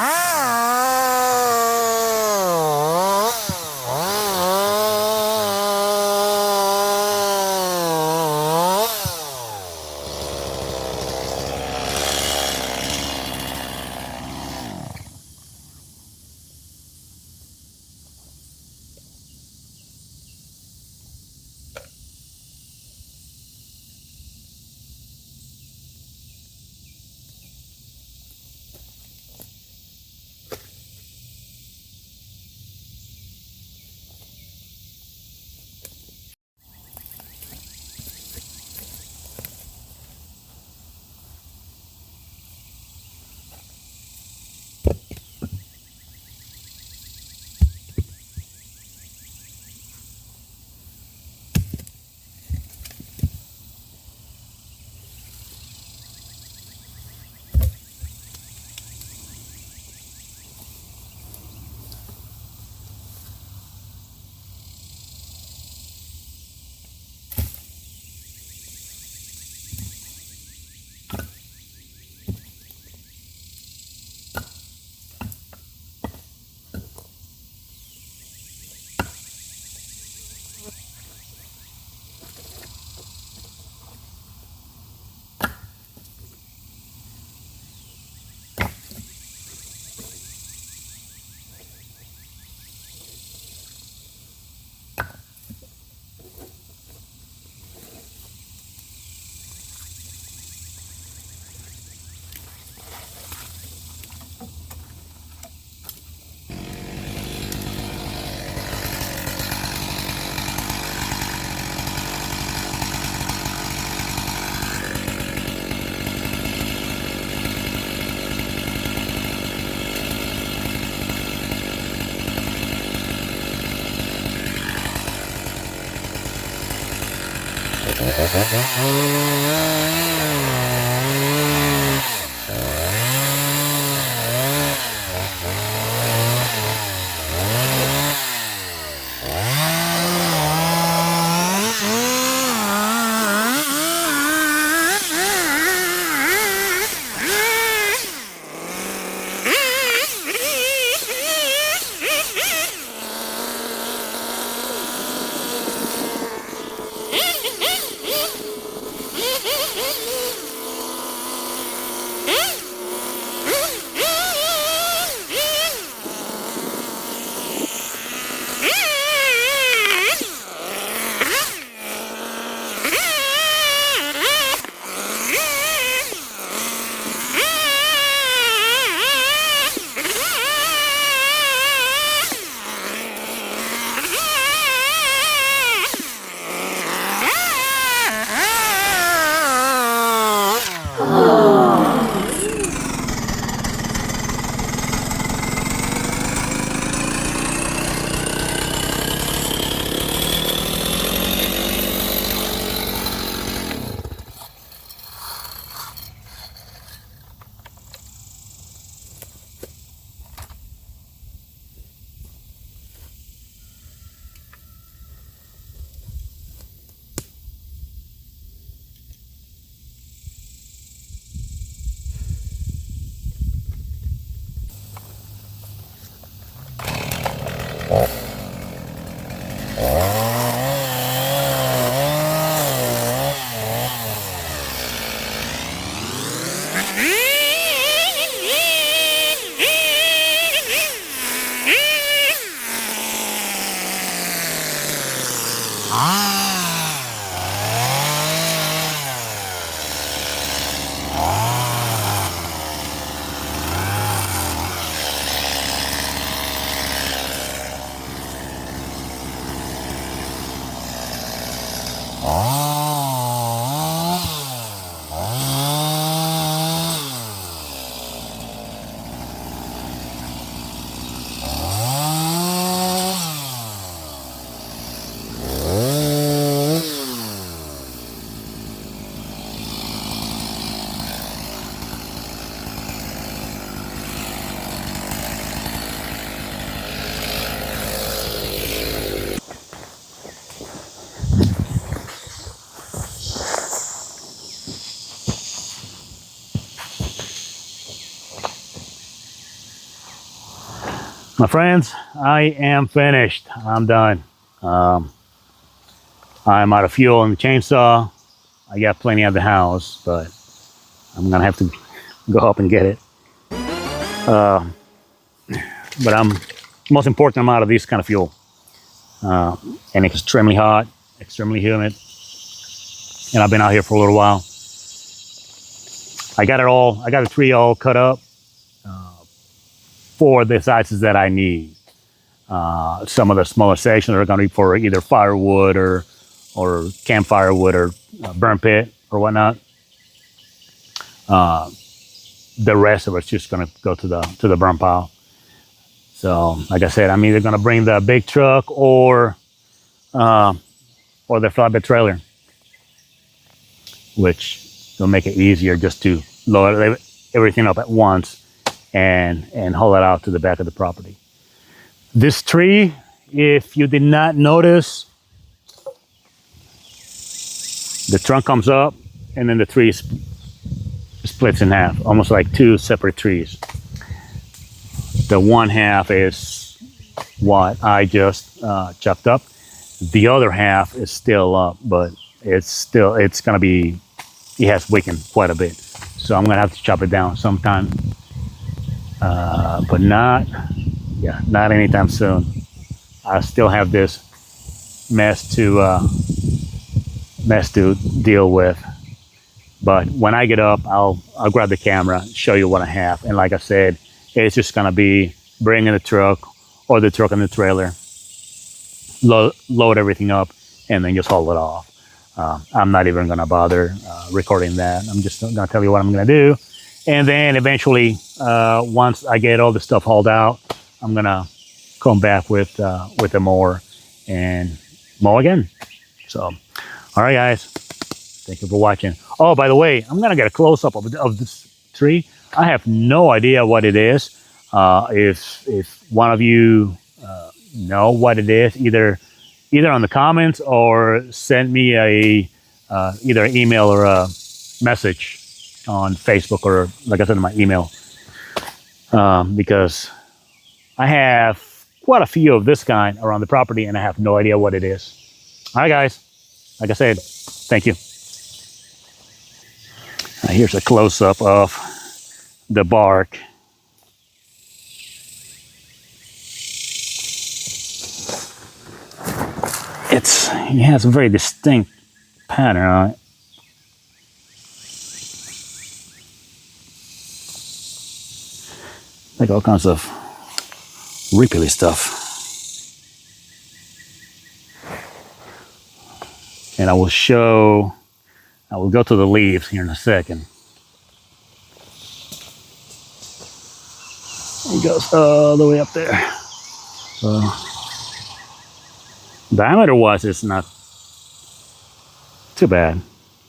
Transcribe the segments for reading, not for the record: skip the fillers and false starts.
Ah! My friends, I am finished. I'm done. I'm out of fuel in the chainsaw. I got plenty at the house, but I'm gonna have to go up and get it. Uh, but most important, I'm out of this kind of fuel. And it's extremely hot, extremely humid. And I've been out here for a little while. I got the tree all cut up for the sizes that I need. Some of the smaller sections are going to be for either firewood or campfire wood or burn pit or whatnot. The rest of it's just going to go to the burn pile. So, like I said, I'm either going to bring the big truck or the flatbed trailer, which will make it easier just to load everything up at once and haul it out to the back of the property. This tree, if you did not notice, the trunk comes up and then the tree splits in half, almost like two separate trees. The one half is what I just chopped up. The other half is still up, but it has weakened quite a bit. So I'm gonna have to chop it down sometime, but not anytime soon. I still have this mess to deal with. But when I get up, I'll grab the camera, show you what I have. And like I said, it's just gonna be bringing the truck or the truck and the trailer, load everything up, and then just haul it off. I'm not even gonna bother recording that. I'm just gonna tell you what I'm gonna do. And then eventually, once I get all the stuff hauled out, I'm gonna come back with a mower and mow again. So, all right, guys. Thank you for watching. Oh, by the way, I'm gonna get a close up of this tree. I have no idea what it is. If one of you know what it is, either on the comments or send me a either an email or a message on Facebook, or like I said in my email, because I have quite a few of this kind around the property and I have no idea what it is. All right, guys. Like I said, thank you. Here's a close up of the bark. It has a very distinct pattern on it. Like all kinds of ripply stuff. And I will go to the leaves here in a second. It goes all the way up there. So, diameter wise, it's not too bad.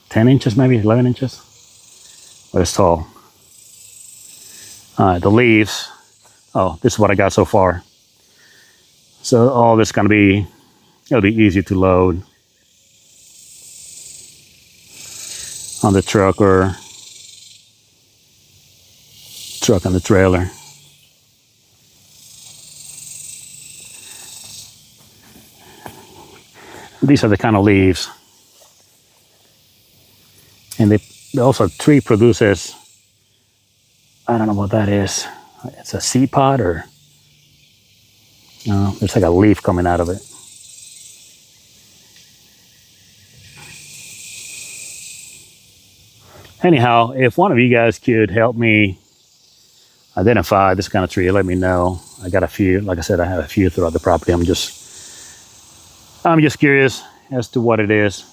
10 inches, maybe 11 inches. But it's tall. The leaves. Oh, this is what I got so far. So all this gonna be, it'll be easy to load on the truck or truck on the trailer. These are the kind of leaves. And they also, tree produces, I don't know what that is. It's a seed pod, or no, it's like a leaf coming out of it. Anyhow, if one of you guys could help me identify this kind of tree, let me know. I got a few, like I said, I have a few throughout the property. I'm just curious as to what it is.